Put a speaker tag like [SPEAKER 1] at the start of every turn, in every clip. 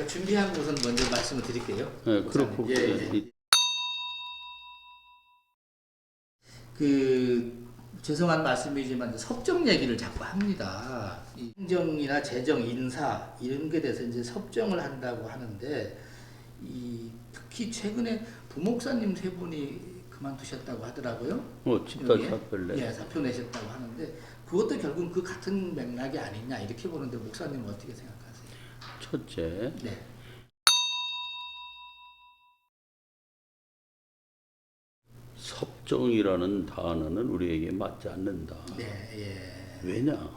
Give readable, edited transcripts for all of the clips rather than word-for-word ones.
[SPEAKER 1] 제가 준비한 것은 먼저 말씀을 드릴게요.
[SPEAKER 2] 네, 그렇고.
[SPEAKER 1] 죄송한 말씀이지만 섭정 얘기를 자꾸 합니다. 이 행정이나 재정, 인사 이런 게 대해서 이제 섭정을 한다고 하는데 특히 최근에 부목사님 세 분이 그만두셨다고 하더라고요.
[SPEAKER 2] 집단 사표를
[SPEAKER 1] 예, 사표 내셨다고 하는데 그것도 결국 그 같은 맥락이 아니냐 이렇게 보는데 목사님은 어떻게 생각하세요?
[SPEAKER 2] 첫째,
[SPEAKER 1] 네.
[SPEAKER 2] 섭정이라는 단어는 우리에게 맞지 않는다.
[SPEAKER 1] 네, 예.
[SPEAKER 2] 왜냐?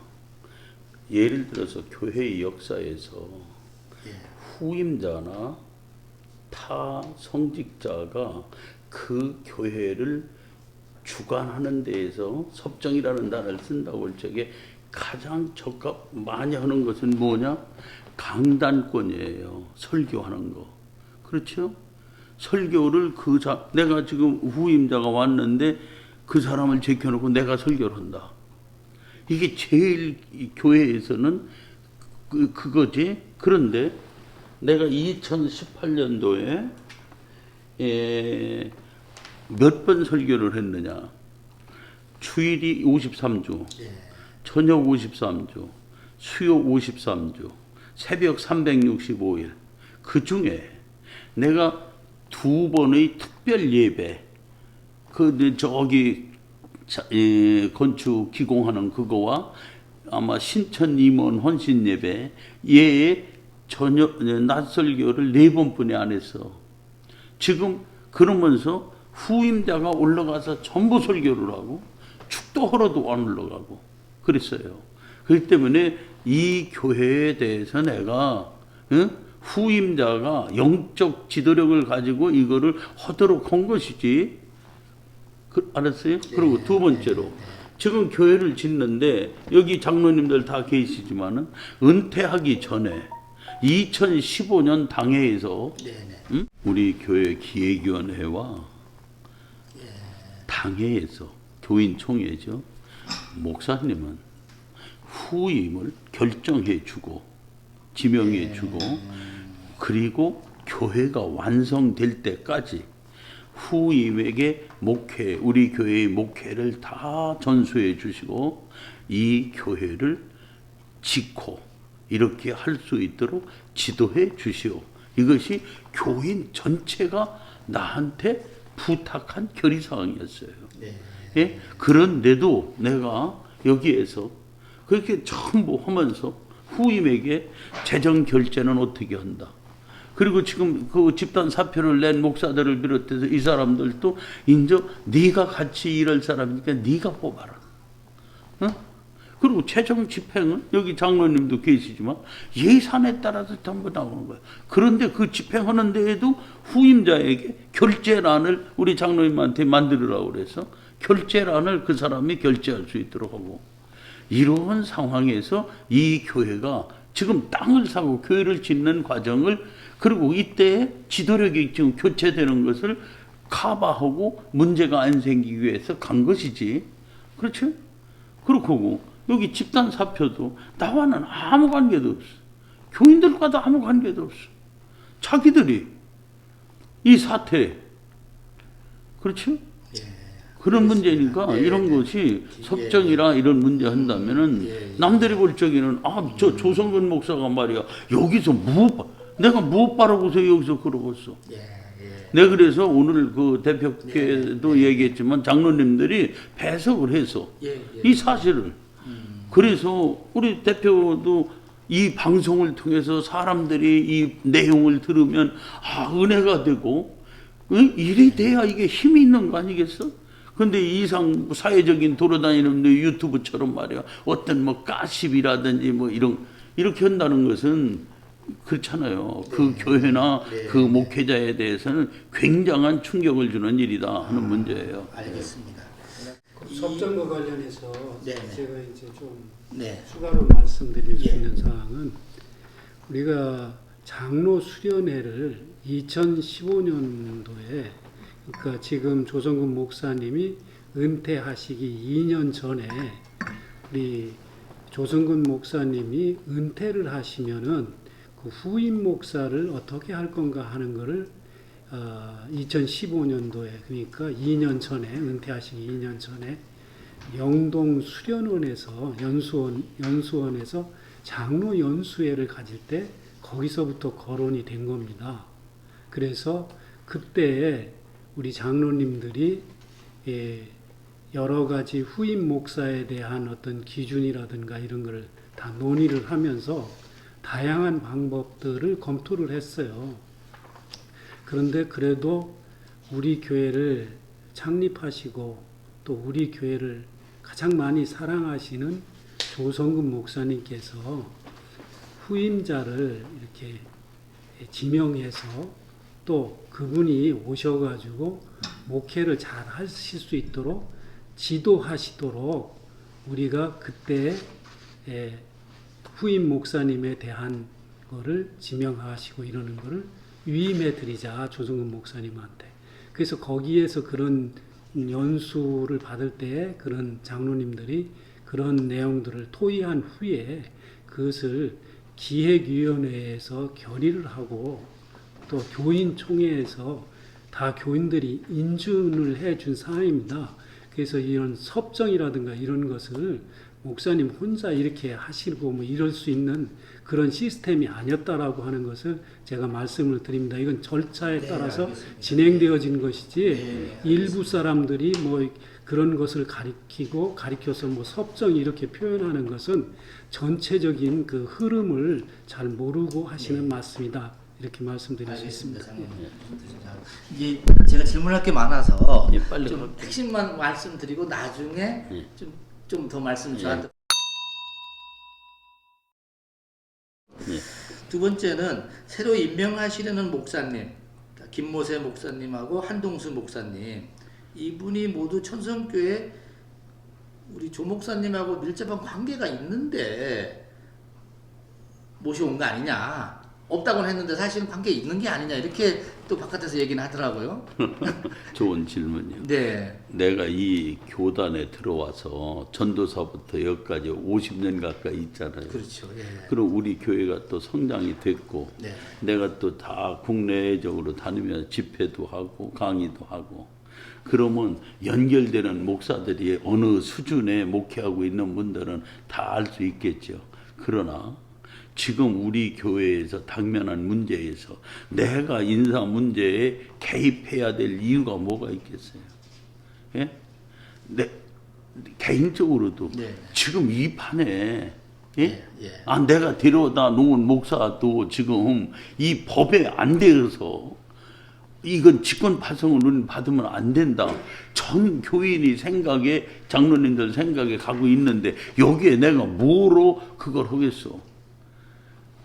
[SPEAKER 2] 예를 들어서 교회의 역사에서 후임자나 타 성직자가 그 교회를 주관하는 데에서 섭정이라는 단어를 쓴다고 할 적에 가장 많이 하는 것은 뭐냐? 강단권이에요. 설교하는 거. 그렇죠? 설교를 내가 지금 후임자가 왔는데 그 사람을 제껴놓고 내가 설교를 한다. 이게 제일 교회에서는 그거지. 그런데 내가 2018년도에 몇 번 설교를 했느냐. 주일이 53주, 저녁 53주, 수요 53주, 새벽 365일. 그 중에 내가 2번의 특별 예배, 건축 기공하는 그거와 아마 신천 임원 헌신 예배, 낮 설교를 4번뿐이 안 했어. 지금 그러면서 후임자가 올라가서 전부 설교를 하고 축도하러도 안 올라가고 그랬어요. 그렇기 때문에 이 교회에 대해서 내가 후임자가 영적 지도력을 가지고 이거를 하도록 한 것이지. 알았어요? 그리고 두 번째로 지금 교회를 짓는데 여기 장로님들 다 계시지만은 은퇴하기 전에 2015년 당회에서 우리 교회 기획위원회와 당회에서 교인총회죠. 목사님은 후임을 결정해주고 지명해주고 그리고 교회가 완성될 때까지 후임에게 우리 교회의 목회를 다 전수해 주시고 이 교회를 짓고 이렇게 할 수 있도록 지도해 주시오. 이것이 교인 전체가 나한테 부탁한 결의사항이었어요. 예? 그런데도 내가 여기에서 그렇게 전부 하면서 후임에게 재정 결제는 어떻게 한다. 그리고 지금 그 집단 사표를 낸 목사들을 비롯해서 이 사람들도 이제 네가 같이 일할 사람이니까 네가 뽑아라. 그리고 재정 집행은 여기 장로님도 계시지만 예산에 따라서 전부 나오는 거예요. 그런데 그 집행하는 데에도 후임자에게 결제란을 우리 장로님한테 만들으라고 그래서 결제란을 그 사람이 결제할 수 있도록 하고 이러한 상황에서 이 교회가 지금 땅을 사고 교회를 짓는 과정을 그리고 이때 지도력이 지금 교체되는 것을 커버하고 문제가 안 생기기 위해서 간 것이지. 그렇죠? 그렇고 여기 집단 사표도 나와는 아무 관계도 없어. 교인들과도 아무 관계도 없어. 자기들이 이 사태, 그렇죠? 그런 문제니까 이런 것이 섭정이라 이런 문제 한다면은 남들이 볼 적에는 저 조성근 목사가 말이야 여기서 내가 무엇 바라고서 여기서 그러고 있어. 내가 그래서 오늘 그 대표께도 얘기했지만 장로님들이 배석을 해서 이 사실을 그래서 우리 대표도 이 방송을 통해서 사람들이 이 내용을 들으면 은혜가 되고 일이 돼야 이게 힘이 있는 거 아니겠어? 근데 이상 사회적인 돌아다니는 유튜브처럼 말이야 어떤 가십이라든지 이렇게 한다는 것은 그렇잖아요. 그 교회나 그 목회자에 대해서는 굉장한 충격을 주는 일이다 하는 문제예요.
[SPEAKER 1] 알겠습니다.
[SPEAKER 3] 섭정과 관련해서 제가 이제 좀 추가로 말씀드릴 수 있는 사항은 우리가 장로 수련회를 2015년도에 그러니까 지금 조성근 목사님이 은퇴하시기 2년 전에 우리 조성근 목사님이 은퇴를 하시면은 그 후임 목사를 어떻게 할 건가 하는 거를 2015년도에 그러니까 2년 전에 은퇴하시기 2년 전에 영동 수련원에서 연수원에서 장로 연수회를 가질 때 거기서부터 거론이 된 겁니다. 그래서 그때 우리 장로님들이 여러 가지 후임 목사에 대한 어떤 기준이라든가 이런 걸 다 논의를 하면서 다양한 방법들을 검토를 했어요. 그런데 그래도 우리 교회를 창립하시고 또 우리 교회를 가장 많이 사랑하시는 조성근 목사님께서 후임자를 이렇게 지명해서 또 그분이 오셔가지고 목회를 잘 하실 수 있도록 지도하시도록 우리가 그때 후임 목사님에 대한 거를 지명하시고 이러는 거를 위임해 드리자 조성근 목사님한테. 그래서 거기에서 그런 연수를 받을 때 그런 장로님들이 그런 내용들을 토의한 후에 그것을 기획위원회에서 결의를 하고 또 교인총회에서 다 교인들이 인준을 해준 사항입니다. 그래서 이런 섭정이라든가 이런 것을 목사님 혼자 이렇게 하시고 뭐 이럴 수 있는 그런 시스템이 아니었다라고 하는 것을 제가 말씀을 드립니다. 이건 절차에 따라서
[SPEAKER 1] 알겠습니다.
[SPEAKER 3] 진행되어진 것이지 일부 사람들이 뭐 그런 것을 가리켜서 뭐 섭정 이렇게 표현하는 것은 전체적인 그 흐름을 잘 모르고 하시는 말씀이다. 이렇게 말씀드릴 수 있습니다.
[SPEAKER 1] 이게 제가 질문할 게 많아서
[SPEAKER 2] 예, 빨리
[SPEAKER 1] 좀
[SPEAKER 2] 갈게요.
[SPEAKER 1] 핵심만 말씀드리고 나중에 좀 더 말씀 저한테. 두 번째는 새로 임명하시려는 목사님, 김모세 목사님하고 한동수 목사님, 이분이 모두 천성교회 우리 조 목사님하고 밀접한 관계가 있는데 모셔온 거 아니냐, 없다고는 했는데 사실은 관계 있는 게 아니냐, 이렇게 또 바깥에서 얘기는 하더라고요.
[SPEAKER 2] 좋은 질문이요.
[SPEAKER 1] 네.
[SPEAKER 2] 내가 이 교단에 들어와서 전도사부터 여기까지 50년 가까이 있잖아요.
[SPEAKER 1] 그렇죠. 예.
[SPEAKER 2] 그럼 우리 교회가 또 성장이 됐고,
[SPEAKER 1] 네.
[SPEAKER 2] 내가 또 다 국내적으로 다니면서 집회도 하고 강의도 하고, 그러면 연결되는 목사들이 어느 수준에 목회하고 있는 분들은 다 알 수 있겠죠. 그러나 지금 우리 교회에서 당면한 문제에서 내가 인사 문제에 개입해야 될 이유가 뭐가 있겠어요? 예? 개인적으로도
[SPEAKER 1] 네.
[SPEAKER 2] 지금 이 판에
[SPEAKER 1] 예.
[SPEAKER 2] 내가 데려다 놓은 목사도 지금 이 법에 안 되어서 이건 직권 파송을 받으면 안 된다. 전 교인이 생각에, 장로님들 생각에 가고 있는데 여기에 내가 뭐로 그걸 하겠어?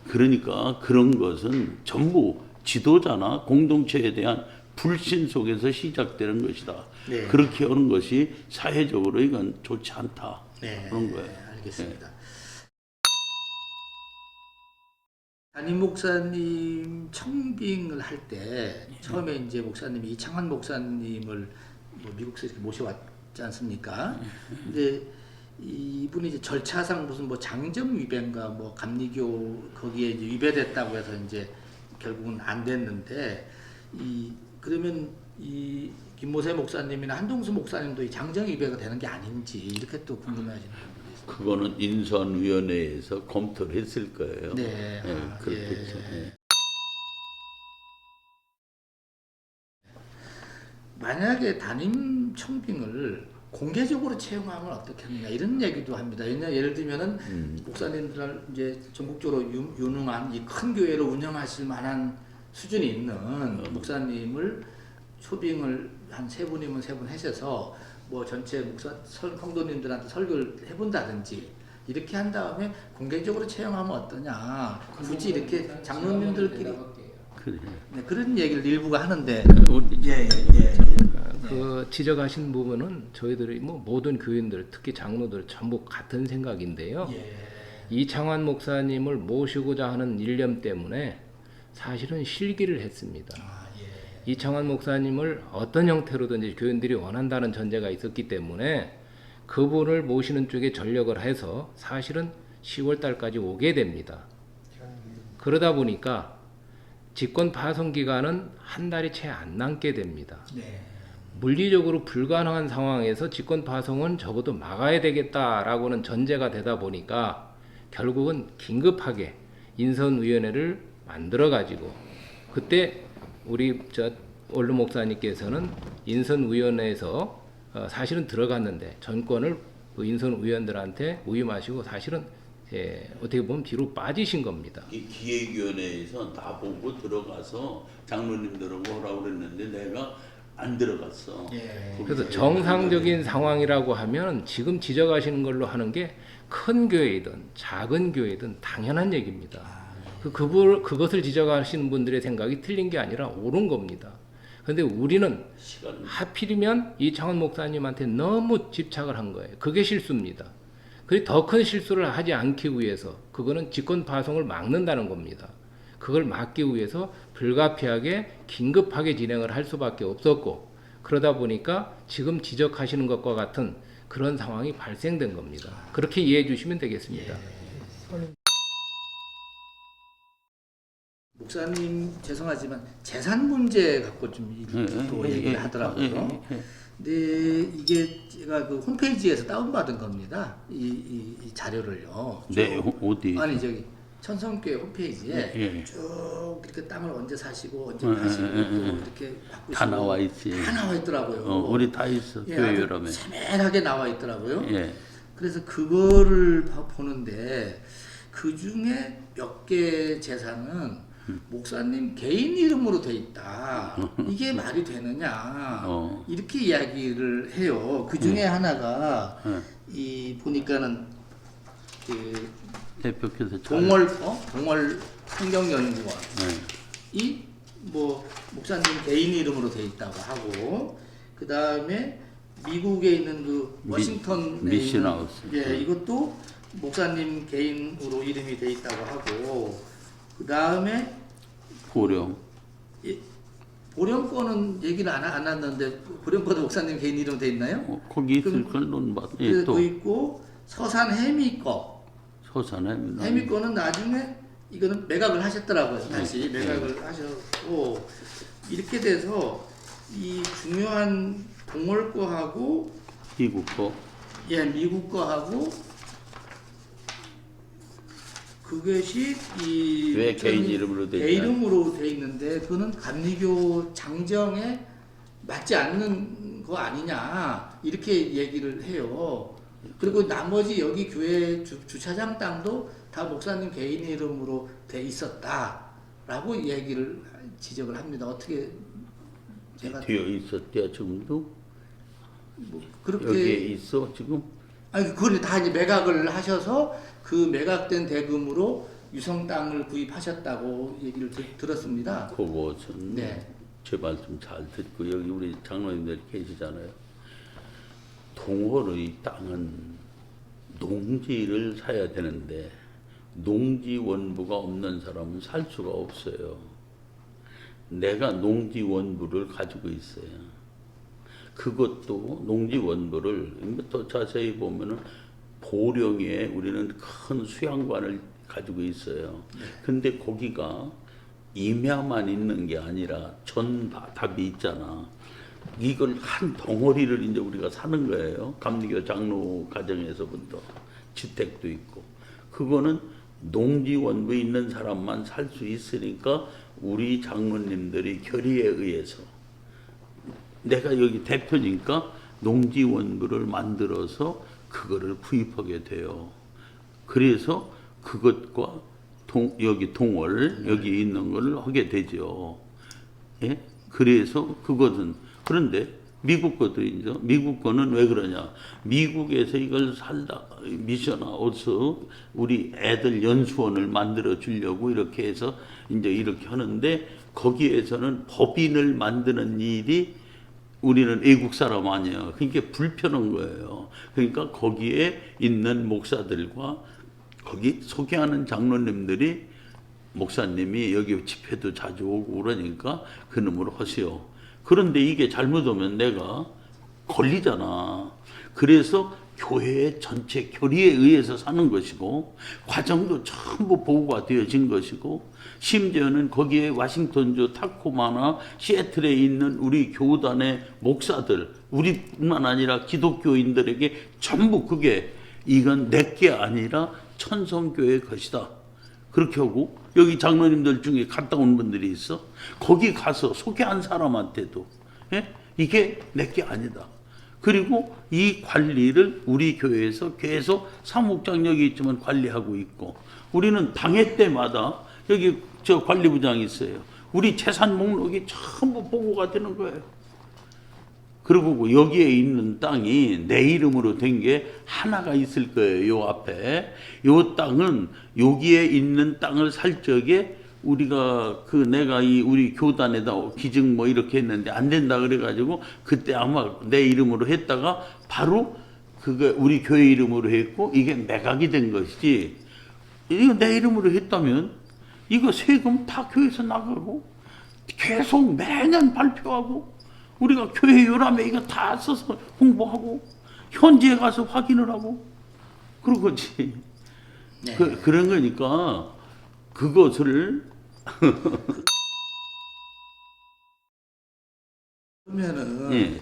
[SPEAKER 2] 그러니까 그런 것은 전부 지도자나 공동체에 대한 불신 속에서 시작되는 것이다.
[SPEAKER 1] 네.
[SPEAKER 2] 그렇게 하는 것이 사회적으로 이건 좋지 않다.
[SPEAKER 1] 네.
[SPEAKER 2] 그런 거예요.
[SPEAKER 1] 알겠습니다. 담임 목사님 청빙을 할 때 처음에 이제 목사님이 이창환 목사님을 뭐 미국에서 이렇게 모셔왔지 않습니까? 근데 이분이 이제 절차상 무슨 뭐 장정 위배인가 뭐 감리교 거기에 이제 위배됐다고 해서 이제 결국은 안 됐는데, 그러면 이 김모세 목사님이나 한동수 목사님도 이 장정 위배가 되는 게 아닌지 이렇게 또 궁금해하시는 분들이 있어요.
[SPEAKER 2] 그거는 인선위원회에서 검토를 했을 거예요.
[SPEAKER 1] 네.
[SPEAKER 2] 그렇겠죠. 예.
[SPEAKER 1] 만약에 담임 청빙을 공개적으로 채용하면 어떻겠느냐 이런 얘기도 합니다. 예를 들면은 목사님들 이제 전국적으로 유능한 이 큰 교회를 운영하실 만한 수준이 있는 목사님을 초빙을 한 3분이면 3분 하셔서 뭐 전체 성도님들한테 설교를 해본다든지 이렇게 한 다음에 공개적으로 채용하면 어떠냐. 굳이 이렇게 장로님들끼리
[SPEAKER 2] 그래.
[SPEAKER 1] 네, 그런 얘기를 일부가 하는데.
[SPEAKER 2] 예.
[SPEAKER 4] 그 지적하신 부분은 저희들이 뭐 모든 교인들, 특히 장로들 전부 같은 생각인데요. 이창환 목사님을 모시고자 하는 일념 때문에 사실은 실기를 했습니다. 이창환 목사님을 어떤 형태로든지 교인들이 원한다는 전제가 있었기 때문에 그분을 모시는 쪽에 전력을 해서 사실은 10월 달까지 오게 됩니다. 그러다 보니까 직권 파손 기간은 한 달이 채 안 남게 됩니다.
[SPEAKER 1] 네.
[SPEAKER 4] 물리적으로 불가능한 상황에서 직권 파손은 적어도 막아야 되겠다라고는 전제가 되다 보니까 결국은 긴급하게 인선위원회를 만들어 가지고 그때 우리 원로 목사님께서는 인선위원회에서 사실은 들어갔는데 전권을 그 인선위원들한테 위임하시고 사실은 어떻게 보면 뒤로 빠지신 겁니다.
[SPEAKER 2] 이 기획위원회에서 나보고 들어가서 장로님들하고 하라고 그랬는데 내가 안 들어갔어.
[SPEAKER 1] 예.
[SPEAKER 4] 그래서 정상적인 상황이라고 하면 지금 지적하시는 걸로 하는 게 큰 교회이든 작은 교회이든 당연한 얘기입니다. 그것을 지적하시는 분들의 생각이 틀린 게 아니라 옳은 겁니다. 그런데 우리는 하필이면 이창원 목사님한테 너무 집착을 한 거예요. 그게 실수입니다. 그리고 더 큰 실수를 하지 않기 위해서 그거는 직권 파손을 막는다는 겁니다. 그걸 막기 위해서 불가피하게 긴급하게 진행을 할 수밖에 없었고 그러다 보니까 지금 지적하시는 것과 같은 그런 상황이 발생된 겁니다. 그렇게 이해해 주시면 되겠습니다.
[SPEAKER 1] 목사님 죄송하지만 재산 문제 갖고 좀 또 얘기를 하더라고요. 근데 이게 제가 그 홈페이지에서 다운받은 겁니다. 이 자료를요.
[SPEAKER 2] 네, 어디?
[SPEAKER 1] 아니 저기 천성교회 홈페이지에 쭉 이렇게 땅을 언제 사시고 언제 파시고 또 이렇게 바꾸시고
[SPEAKER 2] 다 나와 있지.
[SPEAKER 1] 다 나와 있더라고요.
[SPEAKER 2] 우리 다 있어.
[SPEAKER 1] 예,
[SPEAKER 2] 교회
[SPEAKER 1] 아주
[SPEAKER 2] 여러분.
[SPEAKER 1] 세밀하게 나와 있더라고요.
[SPEAKER 2] 예.
[SPEAKER 1] 그래서 그거를 보는데 그 중에 몇 개 재산은 목사님 개인 이름으로 돼 있다. 이게 말이 되느냐. 이렇게 이야기를 해요. 그 중에 하나가 이 보니까는 그
[SPEAKER 2] 대표께서
[SPEAKER 1] 동월 성경연구원 이 뭐 목사님 개인 이름으로 돼 있다고 하고 그 다음에 미국에 있는 그 워싱턴
[SPEAKER 2] 미션하우스.
[SPEAKER 1] 예, 이것도 목사님 개인으로 이름이 돼 있다고 하고 그 다음에
[SPEAKER 2] 보령.
[SPEAKER 1] 보령권은 얘기를 안 했는데 보령권도 목사님 개인 이름 돼 있나요?
[SPEAKER 2] 거기 있을 걸 논밭. 예,
[SPEAKER 1] 그래서
[SPEAKER 2] 또
[SPEAKER 1] 또 있고 서산 해미 거
[SPEAKER 2] 서산에
[SPEAKER 1] 해미 거는 나중에 이거는 매각을 하셨더라고요. 다시 매각을 하셨고 이렇게 돼서 이 중요한 동월 거하고
[SPEAKER 2] 미국 거.
[SPEAKER 1] 예 미국 거하고 그것이 이
[SPEAKER 2] 왜 개인 이름으로 돼
[SPEAKER 1] 개
[SPEAKER 2] 있냐?
[SPEAKER 1] 이름으로 돼 있는데 그거는 감리교 장정에 맞지 않는 거 아니냐 이렇게 얘기를 해요. 그리고 나머지 여기 교회 주차장 땅도 다 목사님 개인 이름으로 돼 있었다라고 얘기를 지적을 합니다. 어떻게 제가
[SPEAKER 2] 되어 있었대요 지금도.
[SPEAKER 1] 뭐 그렇게
[SPEAKER 2] 여기에 있어 지금.
[SPEAKER 1] 아니 그걸 다 이제 매각을 하셔서 그 매각된 대금으로 유성 땅을 구입하셨다고 얘기를 들었습니다.
[SPEAKER 2] 그것은
[SPEAKER 1] 네.
[SPEAKER 2] 제 말씀 잘 듣고 여기 우리 장로님들 계시잖아요. 동월의 땅은 농지를 사야 되는데 농지 원부가 없는 사람은 살 수가 없어요. 내가 농지 원부를 가지고 있어요. 그것도 농지 원부를 또 자세히 보면은 보령에 우리는 큰 수양관을 가지고 있어요. 근데 거기가 임야만 있는 게 아니라 전 답이 있잖아. 이걸 한 덩어리를 이제 우리가 사는 거예요. 감리교 장로 가정에서부터 주택도 있고 그거는 농지 원부에 있는 사람만 살 수 있으니까 우리 장로님들이 결의에 의해서 내가 여기 대표니까 농지 원부를 만들어서 그거를 구입하게 돼요. 그래서 그것과 여기 동월 여기 있는 걸 하게 되죠. 예? 그래서 그것은 그런데 미국 것도 이제 미국 거는 왜 그러냐? 미국에서 이걸 살다 미션하우스 우리 애들 연수원을 만들어 주려고 이렇게 해서 이제 이렇게 하는데 거기에서는 법인을 만드는 일이 우리는 외국 사람 아니에요. 그러니까 불편한 거예요. 그러니까 거기에 있는 목사들과 거기 소개하는 장로님들이 목사님이 여기 집회도 자주 오고 그러니까 그놈으로 하세요. 그런데 이게 잘못하면 내가 걸리잖아. 그래서 교회의 전체 교리에 의해서 사는 것이고 과정도 전부 보고가 되어진 것이고 심지어는 거기에 워싱턴주 타코마나 시애틀에 있는 우리 교단의 목사들 우리뿐만 아니라 기독교인들에게 전부 그게 이건 내게 아니라 천성교의 것이다. 그렇게 하고 여기 장로님들 중에 갔다 온 분들이 있어. 거기 가서 소개한 사람한테도 이게 내게 아니다. 그리고 이 관리를 우리 교회에서 계속 사무국장 여기 있지만 관리하고 있고 우리는 당회 때마다 여기 저 관리부장이 있어요. 우리 재산 목록이 전부 보고가 되는 거예요. 그리고 여기에 있는 땅이 내 이름으로 된 게 하나가 있을 거예요. 요 앞에. 요 땅은 여기에 있는 땅을 살 적에 우리가 내가 우리 교단에다 기증 뭐 이렇게 했는데 안 된다 그래가지고 그때 아마 내 이름으로 했다가 바로 그거 우리 교회 이름으로 했고 이게 매각이 된 것이지. 이거 내 이름으로 했다면 이거 세금 다 교회에서 나가고 계속 매년 발표하고 우리가 교회 요람에 이거 다 써서 홍보하고 현지에 가서 확인을 하고 그런 거지.
[SPEAKER 1] 네.
[SPEAKER 2] 그런 거니까 그것을
[SPEAKER 1] 그러면은
[SPEAKER 2] 예.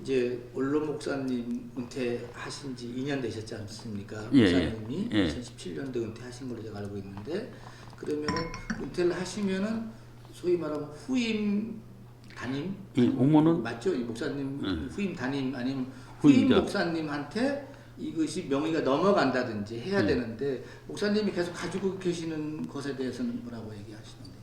[SPEAKER 1] 이제 원로 목사님 은퇴하신 지 2년 되셨지 않습니까?
[SPEAKER 2] 예,
[SPEAKER 1] 목사님이
[SPEAKER 2] 예.
[SPEAKER 1] 2017년도에 은퇴하신 걸로 제가 알고 있는데 그러면은 은퇴를 하시면은 소위 말하면 후임 담임
[SPEAKER 2] 오면은
[SPEAKER 1] 맞죠? 이 목사님 후임 담임 아니면
[SPEAKER 2] 후임자.
[SPEAKER 1] 후임 목사님한테 이것이 명의가 넘어간다든지 해야
[SPEAKER 2] 네.
[SPEAKER 1] 되는데 목사님이 계속 가지고 계시는 것에 대해서는 뭐라고 얘기하시는데?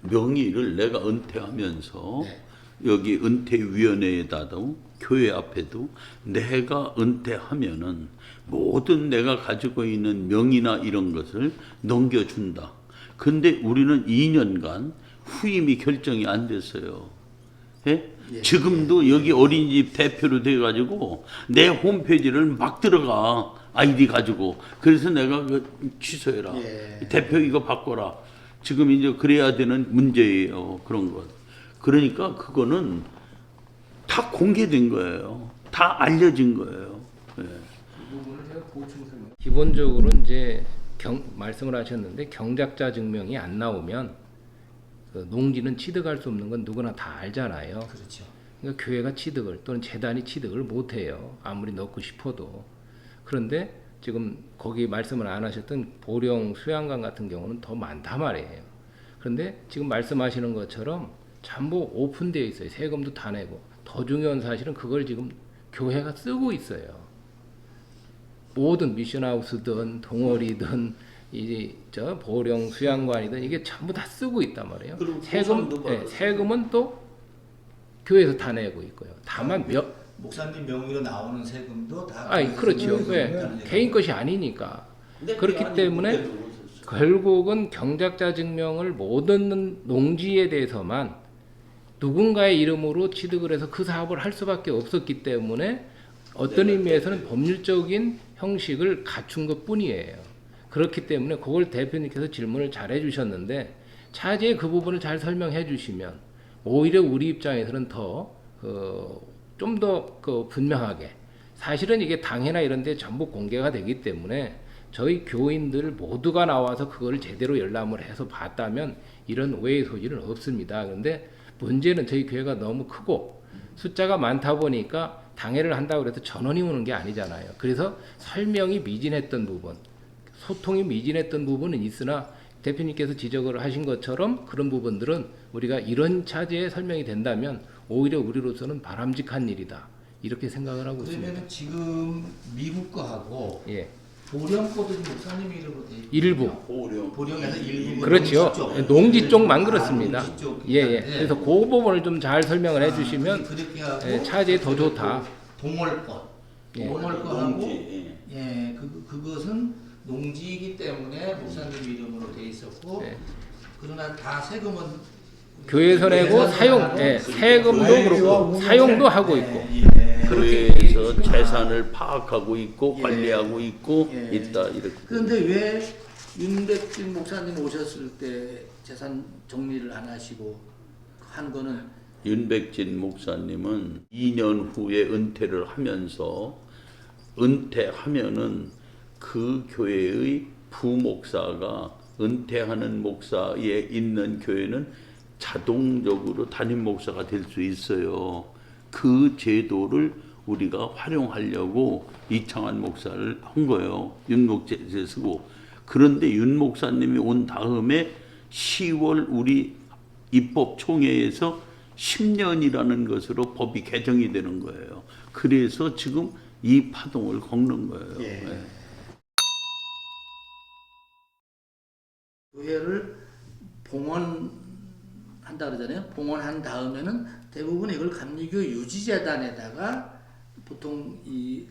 [SPEAKER 2] 명의를 내가 은퇴하면서
[SPEAKER 1] 네.
[SPEAKER 2] 여기 은퇴위원회에다도 교회 앞에도 내가 은퇴하면은 모든 내가 가지고 있는 명의나 이런 것을 넘겨준다. 근데 우리는 2년간 후임이 결정이 안 됐어요. 예?
[SPEAKER 1] 예.
[SPEAKER 2] 지금도 여기 어린이집 대표로 돼가지고 내 홈페이지를 막 들어가 아이디 가지고 그래서 내가 취소해라.
[SPEAKER 1] 예.
[SPEAKER 2] 대표 이거 바꿔라. 지금 이제 그래야 되는 문제예요. 그런 것. 그러니까 그거는 다 공개된 거예요. 다 알려진 거예요. 예.
[SPEAKER 4] 기본적으로 이제 말씀을 하셨는데 경작자 증명이 안 나오면 그 농지는 취득할 수 없는 건 누구나 다 알잖아요.
[SPEAKER 1] 그렇죠.
[SPEAKER 4] 그러니까 교회가 취득을 또는 재단이 취득을 못 해요. 아무리 넣고 싶어도. 그런데 지금 거기 말씀을 안 하셨던 보령 수양관 같은 경우는 더 많단 말이에요. 그런데 지금 말씀하시는 것처럼 전부 오픈되어 있어요. 세금도 다 내고. 더 중요한 사실은 그걸 지금 교회가 쓰고 있어요. 모든 미션하우스든 동어리든 저 보령 수양관이든 이게 전부 다 쓰고 있단 말이에요. 세금은 또 교회에서 다 내고 있고요. 다만
[SPEAKER 1] 목사님 명의로 나오는 세금도 다
[SPEAKER 4] 그렇죠. 개인 것이 아니니까. 그렇기 때문에 결국은 경작자 증명을 못 얻는 농지에 대해서만 누군가의 이름으로 취득을 해서 그 사업을 할 수밖에 없었기 때문에 어떤 의미에서는 법률적인 형식을 갖춘 것 뿐이에요. 그렇기 때문에 그걸 대표님께서 질문을 잘 해주셨는데 차제에 그 부분을 잘 설명해 주시면 오히려 우리 입장에서는 더 좀 더 분명하게 사실은 이게 당회나 이런 데 전부 공개가 되기 때문에 저희 교인들 모두가 나와서 그걸 제대로 열람을 해서 봤다면 이런 오해의 소지는 없습니다. 그런데 문제는 저희 교회가 너무 크고 숫자가 많다 보니까 당회를 한다고 해서 전원이 오는 게 아니잖아요. 그래서 설명이 미진했던 부분, 소통이 미진했던 부분은 있으나 대표님께서 지적을 하신 것처럼 그런 부분들은 우리가 이런 차제에 설명이 된다면 오히려 우리로서는 바람직한 일이다. 이렇게 생각을 하고 있습니다.
[SPEAKER 1] 그러면 지금 미국 거하고
[SPEAKER 4] 예.
[SPEAKER 1] 보령 거도 목사님 이름으로 돼 있고
[SPEAKER 4] 일부.
[SPEAKER 1] 보령에서 일부
[SPEAKER 4] 그렇죠. 농지 쪽만 그렇습니다.
[SPEAKER 1] 농지 쪽
[SPEAKER 4] 예, 예.
[SPEAKER 1] 있는데
[SPEAKER 4] 그래서 그 부분을 좀 잘 설명을 해주시면
[SPEAKER 1] 그렇게 하고
[SPEAKER 4] 예, 차제에 더 좋다.
[SPEAKER 1] 동월권
[SPEAKER 4] 예.
[SPEAKER 1] 동월권하고 그것은 농지이기 때문에 목사님 이름으로 돼 있었고
[SPEAKER 4] 예.
[SPEAKER 1] 그러나 다 세금은
[SPEAKER 4] 교회에서 내고 세금도 그렇고 사용도 하고 있고.
[SPEAKER 2] 교회에서 재산을 파악하고 있고 관리하고 있고 있다 이렇게.
[SPEAKER 1] 그런데 왜 윤백진 목사님 오셨을 때 재산 정리를 안 하시고 한 거는
[SPEAKER 2] 윤백진 목사님은 2년 후에 은퇴를 하면서 은퇴하면은 그 교회의 부목사가 은퇴하는 목사에 있는 교회는 자동적으로 담임 목사가 될 수 있어요. 그 제도를 우리가 활용하려고 이창환 목사를 한 거예요. 윤목제에 쓰고. 그런데 윤 목사님이 온 다음에 10월 우리 입법총회에서 10년이라는 것으로 법이 개정이 되는 거예요. 그래서 지금 이 파동을 걷는 거예요.
[SPEAKER 1] 예.
[SPEAKER 2] 예.
[SPEAKER 1] 교회를 봉헌한다 그러잖아요. 봉헌한 다음에는 대부분 이걸 감리교 유지재단에다가 보통 이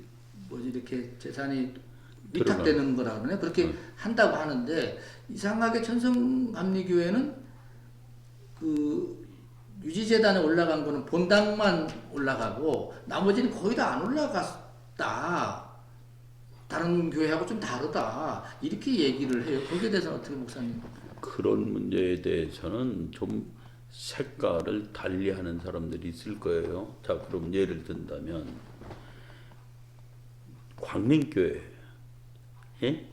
[SPEAKER 1] 뭐지 이렇게 재산이 위탁되는 거라 그러네. 그렇게 한다고 하는데 이상하게 천성감리교회는 그 유지재단에 올라간 거는 본당만 올라가고 나머지는 거의 다 안 올라갔다. 다른 교회하고 좀 다르다. 이렇게 얘기를 해요. 거기에 대해서는 어떻게 목사님?
[SPEAKER 2] 그런 문제에 대해서는 좀 색깔을 달리하는 사람들이 있을 거예요. 자, 그럼 예를 든다면 광림교회, 예?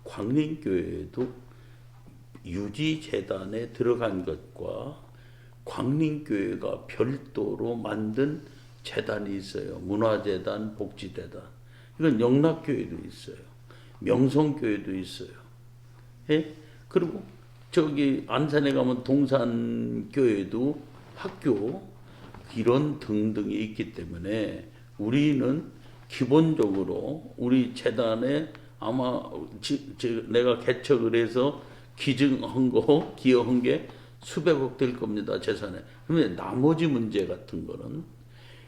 [SPEAKER 2] 광림교회도 유지재단에 들어간 것과 광림교회가 별도로 만든 재단이 있어요. 문화재단, 복지재단. 이건 영락교회도 있어요. 명성교회도 있어요. 예? 그리고 저기 안산에 가면 동산교회도 학교 이런 등등이 있기 때문에 우리는 기본적으로 우리 재단에 아마 내가 개척을 해서 기증한 거, 기여한 게 수백억 될 겁니다, 재산에. 그런데 나머지 문제 같은 거는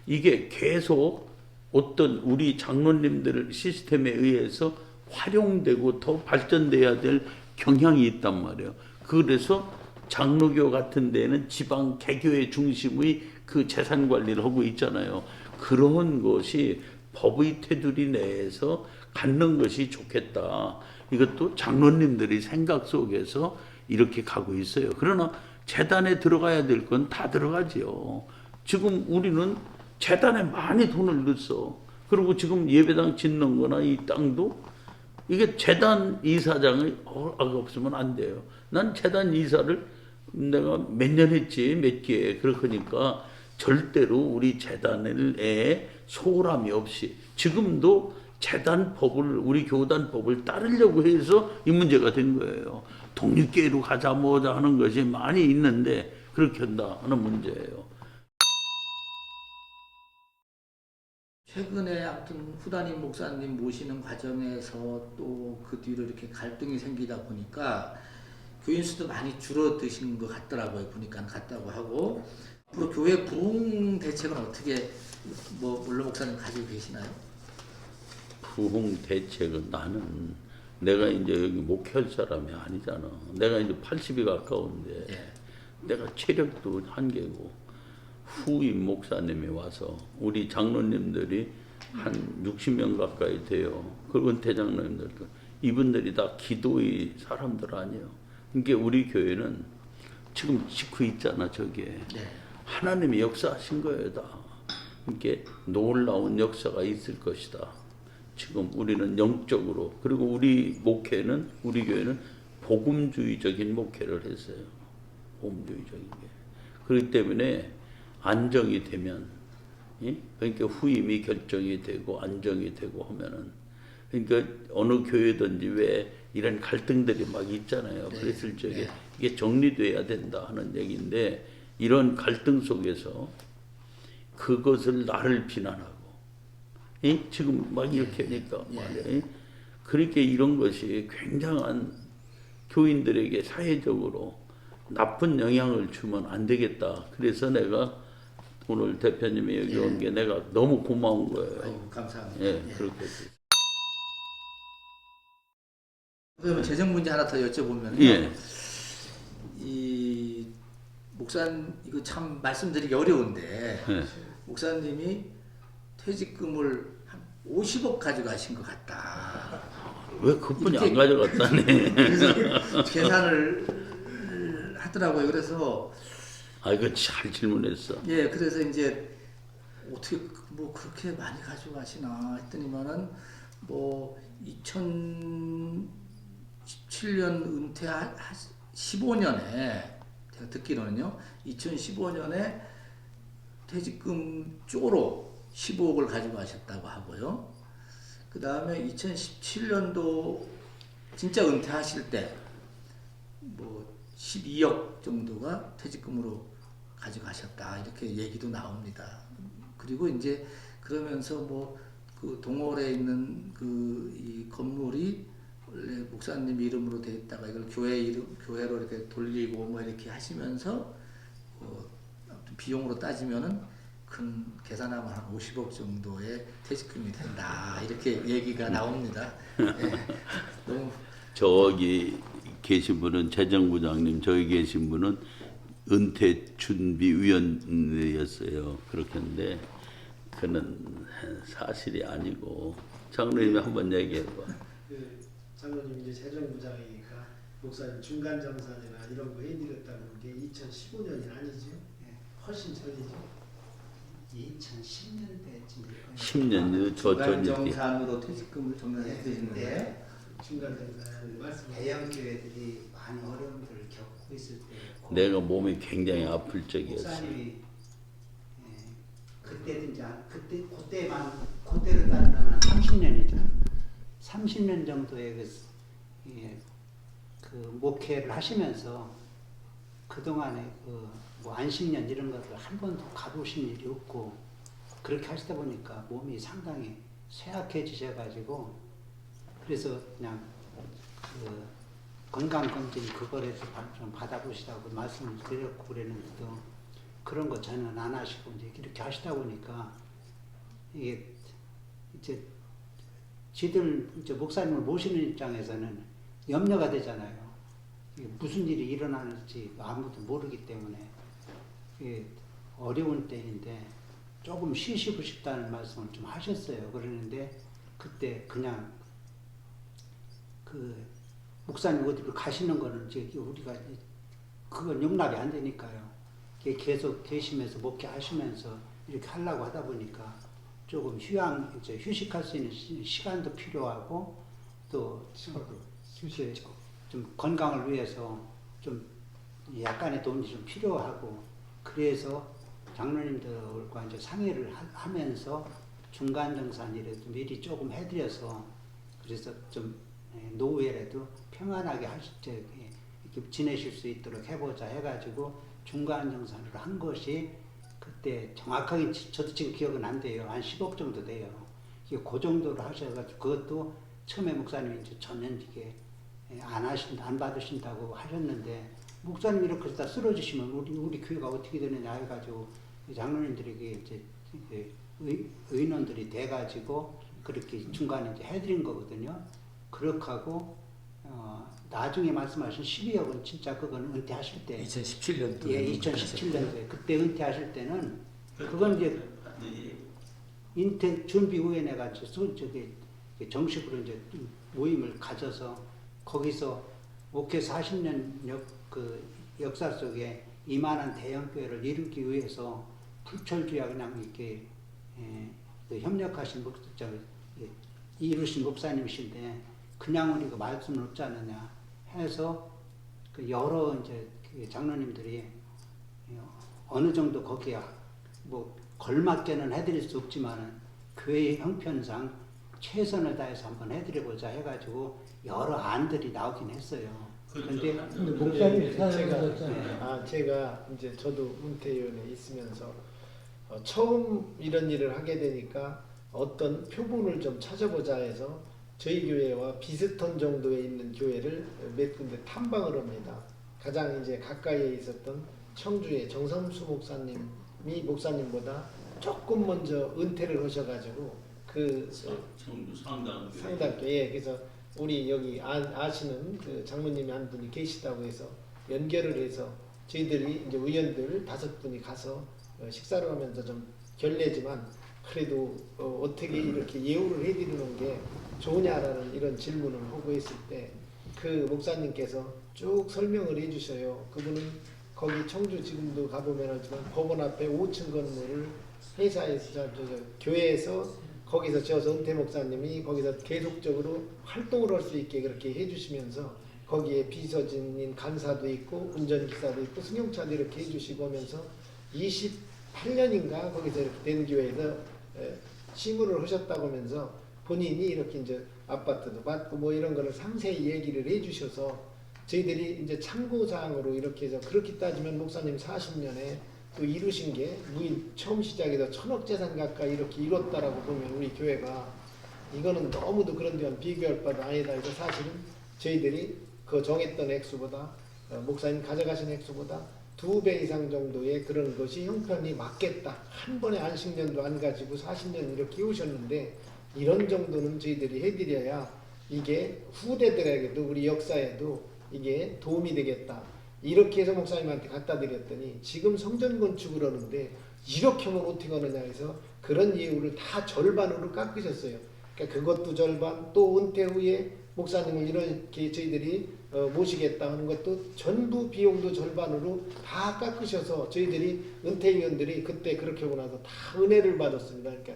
[SPEAKER 2] 이게 계속 어떤 우리 장로님들 시스템에 의해서 활용되고 더 발전돼야 될 경향이 있단 말이에요. 그래서 장로교 같은 데는 지방 개교의 중심의 그 재산 관리를 하고 있잖아요. 그런 것이 법의 테두리 내에서 갖는 것이 좋겠다. 이것도 장로님들이 생각 속에서 이렇게 가고 있어요. 그러나 재단에 들어가야 될 건 다 들어가지요. 지금 우리는 재단에 많이 돈을 넣었어. 그리고 지금 예배당 짓는 거나 이 땅도 이게 재단 이사장의 허가가 없으면 안 돼요. 난 재단 이사를 내가 몇 년 했지, 몇 개. 그러니까 절대로 우리 재단에 소홀함이 없이 지금도 재단법을, 우리 교단법을 따르려고 해서 이 문제가 된 거예요. 독립교회로 가자 뭐자 하는 것이 많이 있는데 그렇게 한다 하는 문제예요.
[SPEAKER 1] 최근에 아무튼 후단임 목사님 모시는 과정에서 또 그 뒤로 이렇게 갈등이 생기다 보니까 교인 수도 많이 줄어드신 것 같더라고요. 보니까 같다고 하고 앞으로 교회 부흥 대책은 어떻게 뭐 물론 목사님 가지고 계시나요?
[SPEAKER 2] 부흥 대책은 나는 내가 이제 여기 목회할 사람이 아니잖아. 내가 이제 80이 가까운데
[SPEAKER 1] 예.
[SPEAKER 2] 내가 체력도 한계고 후임 목사님이 와서 우리 장로님들이 한 60명 가까이 돼요. 그 은퇴 장로님들도 이분들이 다 기도의 사람들 아니에요. 그러니까 우리 교회는 지금 짓고 있잖아 저게.
[SPEAKER 1] 네.
[SPEAKER 2] 하나님이 역사하신 거예요 다. 그러니까 놀라운 역사가 있을 것이다. 지금 우리는 영적으로 그리고 우리 목회는 우리 교회는 복음주의적인 목회를 했어요. 복음주의적인 게. 그렇기 때문에 안정이 되면 그러니까 후임이 결정이 되고 안정이 되고 하면은 그러니까 어느 교회든지 왜 이런 갈등들이 막 있잖아요. 그랬을 적에 이게 정리돼야 된다 하는 얘기인데 이런 갈등 속에서 그것을 나를 비난하고 지금 막 이렇게 하니까 말이에요. 그렇게 이런 것이 굉장한 교인들에게 사회적으로 나쁜 영향을 주면 안 되겠다. 그래서 내가 오늘 대표님이 여기 온 게 내가 너무 고마운 거예요.
[SPEAKER 1] 아이고, 감사합니다.
[SPEAKER 2] 예, 그렇게.
[SPEAKER 1] 그러면 재정 문제 하나 더 여쭤보면요.
[SPEAKER 2] 예.
[SPEAKER 1] 이 목사님 이거 참 말씀드리기 어려운데
[SPEAKER 2] 예.
[SPEAKER 1] 목사님이 퇴직금을 한 50억 가져가신 것 같다.
[SPEAKER 2] 왜 그분이
[SPEAKER 1] 이렇게-
[SPEAKER 2] 안 가져갔다네.
[SPEAKER 1] 그래서 계산을 하더라고요. 그래서
[SPEAKER 2] 아, 이거 잘 질문했어.
[SPEAKER 1] 예, 그래서 이제 어떻게 뭐 그렇게 많이 가져가시나 했더니만은 뭐 2017년 은퇴 15년에 제가 듣기로는요 2015년에 퇴직금 쪽으로 15억을 가져가셨다고 하고요. 그 다음에 2017년도 진짜 은퇴하실 때 뭐 12억 정도가 퇴직금으로 가져가셨다 이렇게 얘기도 나옵니다. 그리고 이제 그러면서 뭐 그 동월에 있는 그 이 건물이 원래 목사님 이름으로 돼 있다가 이걸 교회로 이렇게 돌리고 뭐 이렇게 하시면서 아무튼 비용으로 따지면은 큰 계산하면 한 50억 정도의 퇴직금이 된다 이렇게 얘기가 나옵니다. 네. 너무
[SPEAKER 2] 저기 계신 분은 재정부장님, 저기 계신 분은 은퇴준비위원회였어요. 그렇겠는데 그는 사실이 아니고 장로님이 한번 얘기해봐.
[SPEAKER 5] 그 장로님 이제 재정부장이니까 목사님 중간정산이나 이런 거 해드렸다는 게 2015년이 아니죠? 훨씬 전이죠.
[SPEAKER 6] 2010년대쯤 될 거예요.
[SPEAKER 2] 10년 전
[SPEAKER 1] 정산으로 퇴직금을 정산해 드리는데
[SPEAKER 5] 네. 중간정산 말씀.
[SPEAKER 6] 대형 교회들이 많은 어려움들을 겪고 있을 때
[SPEAKER 2] 내가 몸이 굉장히 아플 적이었어.
[SPEAKER 6] 목사님이 그때든지 그때로 따른다면 30년이죠. 30년 정도의 그 목회를 하시면서 그 동안에 뭐 안식년 이런 것들 한 번도 가보신 일이 없고 그렇게 하시다 보니까 몸이 상당히 쇠약해지셔가지고 그래서 그냥 그 건강검진 그거라도 좀 받아보시라고 말씀을 드렸고 그랬는데도 그런 거 저는 안 하시고 이제 이렇게 하시다 보니까 이게 이제 지들 이제 목사님을 모시는 입장에서는 염려가 되잖아요. 이게 무슨 일이 일어나는지 아무도 모르기 때문에 이게 어려운 때인데 조금 쉬시고 싶다는 말씀을 좀 하셨어요. 그러는데 그때 그냥 그 목사님 어디로 가시는 거는 이제 우리가 그건 용납이 안 되니까요. 계속 계시면서 목회하시면서 이렇게 하려고 하다 보니까 조금 이제 휴식할 수 있는 시간도 필요하고 또 좀 건강을 위해서 좀 약간의 돈이 좀 필요하고 그래서 장로님들과 이제 상의를 하면서 중간정산이라도 미리 조금 해드려서 그래서 좀 노후에라도 평안하게 이렇게 지내실 수 있도록 해보자 해가지고 중간정산을 한 것이 그때 정확하게 저도 지금 기억은 안 돼요. 한 10억 정도 돼요. 그 정도로 하셔가지고 그것도 처음에 목사님이 이제 전혀 이게 안 받으신다고 하셨는데 목사님이 이렇게 다 쓰러지시면 우리 교회가 어떻게 되느냐 해가지고 장로님들에게 이제 의논들이 돼가지고 그렇게 중간에 이제 해드린 거거든요. 그렇게 하고 나중에 말씀하신 12억은 진짜 그건 은퇴하실 때
[SPEAKER 1] 2017년도
[SPEAKER 6] 예, 2017년도에 그때 은퇴하실 때는 그건 이제 인퇴 준비위원회가 저기 정식으로 이제 모임을 가져서 거기서 목회 40년 그 역사 속에 이만한 대형 교회를 이루기 위해서 불철주야 그냥 이렇게 그 협력하신 이루신 목사님이신데 그냥 우리가 말씀은 없지 않느냐 해서 그 여러 이제 장로님들이 어느 정도 거기에 뭐 걸맞게는 해드릴 수 없지만은 교회 형편상 최선을 다해서 한번 해드려보자 해가지고 여러 안들이 나오긴 했어요. 그런데
[SPEAKER 5] 목사님 제가 이제 저도 은퇴위원회에 있으면서 처음 이런 일을 하게 되니까 어떤 표본을 좀 찾아보자 해서 저희 교회와 비슷한 정도에 있는 교회를 몇 군데 탐방을 합니다. 가장 이제 가까이에 있었던 청주의 정삼수 목사님이 목사님보다 조금 먼저 은퇴를 하셔가지고 그
[SPEAKER 2] 청주 상당교회.
[SPEAKER 5] 상당교회 그래서 우리 여기 아시는 그 장로님이 한 분이 계시다고 해서 연결을 해서 저희들이 이제 의원들 5분이 가서 식사를 하면서 좀 결례지만 그래도 어떻게 이렇게 예우를 해드리는 게 좋으냐라는 이런 질문을 하고 있을 때 그 목사님께서 쭉 설명을 해주셔요. 그분은 거기 청주 지금도 가보면 알지만 법원 앞에 5층 건물을 회사에서 교회에서 거기서 지어서 은퇴 목사님이 거기서 계속적으로 활동을 할 수 있게 그렇게 해주시면서 거기에 비서진인 간사도 있고 운전기사도 있고 승용차도 이렇게 해주시고 하면서 28년인가 거기서 이렇게 된 교회에서 시무를 하셨다고 하면서 본인이 이렇게 이제 아파트도 받고 뭐 이런 거를 상세히 얘기를 해주셔서 저희들이 이제 참고사항으로 이렇게 해서 그렇게 따지면 목사님 40년에 또 이루신 게 무인 처음 시작해서 1000억 재산 가까이 이렇게 이뤘다라고 보면 우리 교회가 이거는 너무도 그런 데는 비교할 바도 아니다. 그래서 사실은 저희들이 그 정했던 액수보다 목사님 가져가신 액수보다 2배 이상 정도의 그런 것이 형편이 맞겠다. 한 번에 안식년도 안 가지고 40년 이렇게 오셨는데 이런 정도는 저희들이 해드려야 이게 후대들에게도 우리 역사에도 이게 도움이 되겠다. 이렇게 해서 목사님한테 갖다 드렸더니 지금 성전 건축을 하는데 이렇게 하면 어떻게 하느냐 해서 그런 이유를 다 절반으로 깎으셨어요. 그러니까 그것도 절반, 또 은퇴 후에 목사님을 이렇게 저희들이 모시겠다 하는 것도 전부 비용도 절반으로 다 깎으셔서 저희들이 은퇴위원들이 그때 그렇게 하고 나서 다 은혜를 받았습니다. 그러니까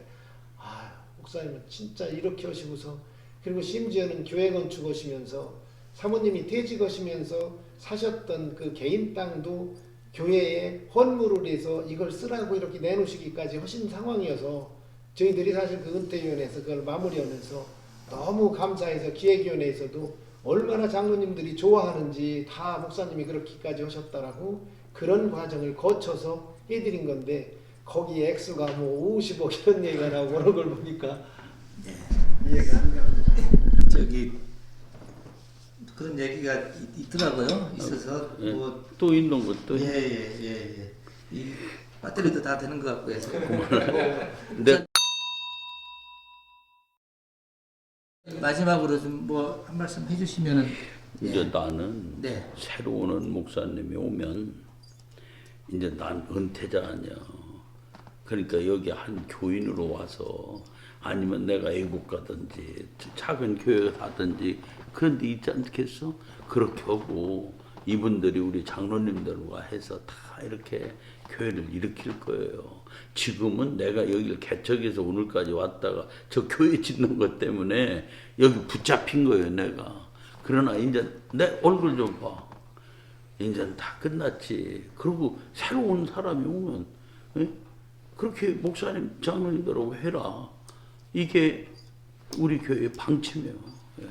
[SPEAKER 5] 목사님은 진짜 이렇게 하시고서 그리고 심지어는 교회 건축하시면서 사모님이 퇴직하시면서 사셨던 그 개인 땅도 교회에 헌물을 해서 이걸 쓰라고 이렇게 내놓으시기까지 하신 상황이어서 저희들이 사실 그 은퇴위원회에서 그걸 마무리하면서 너무 감사해서 기획위원회에서도 얼마나 장로님들이 좋아하는지 다 목사님이 그렇게까지 하셨다라고 그런 과정을 거쳐서 해드린 건데 거기에 액수가 뭐 50억 이런 얘기가 나오고 그런 걸 보니까 이해가 안 가요.
[SPEAKER 1] 저기 그런 얘기가 있더라고요. 있어서 뭐
[SPEAKER 2] 또 있는 것도
[SPEAKER 1] 예. 이 배터리도 다 되는 것 같고 해서
[SPEAKER 2] 네.
[SPEAKER 1] 마지막으로 좀 뭐 한 말씀 해주시면은
[SPEAKER 2] 이제 나는
[SPEAKER 1] 네.
[SPEAKER 2] 새로 오는 목사님이 오면 이제 난 은퇴자 아니야. 그러니까 여기 한 교인으로 와서 아니면 내가 애국 가든지 작은 교회 가든지 그런 데 있지 않겠어? 그렇게 하고 이분들이 우리 장로님들과 해서 다 이렇게 교회를 일으킬 거예요. 지금은 내가 여기를 개척해서 오늘까지 왔다가 저 교회 짓는 것 때문에 여기 붙잡힌 거예요, 내가. 그러나 이제 내 얼굴 좀 봐. 이제 다 끝났지. 그리고 새로운 사람이 오면 그렇게 목사님, 장로님들하고 해라. 이게 우리 교회의 방침이에요. 예.